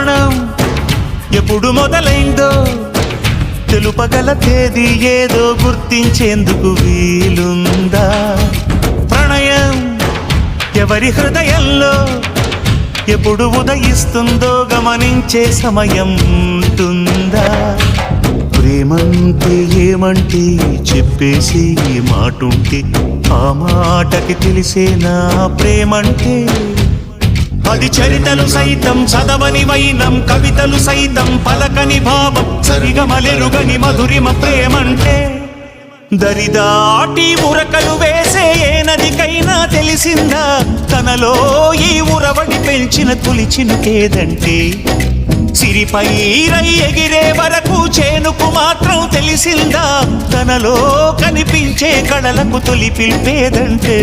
ప్రాణం ఎప్పుడు మొదలైందో తెలుపగల తేదీ ఏదో గుర్తించేందుకు వీలుందా? ప్రణయం ఎవరి హృదయంలో ఎప్పుడు ఉదయిస్తుందో గమనించే సమయం ఉంటుందా? ప్రేమంటే ఏమంటే చెప్పేసి మాటుంటే ఆ మాటకి తెలిసేనా ప్రేమంటే? అది చరితలు సైతం చదవని వైనం, కవితలు సైతం పలకని భావం, సరిగమలెరుగని మధురిమ ప్రేమంటే. దరిదాటి ఉరకలు వేసే ఏ నదికైనా తెలిసిందా తనలో ఈ ఉరవడి పెంచిన తొలి చినుకేదంటే? సిరిపై రై ఎగిరే వరకు చేనుకు మాత్రం తెలిసిందా తనలో కనిపించే కళలకు తొలి పిలిపేదంటే?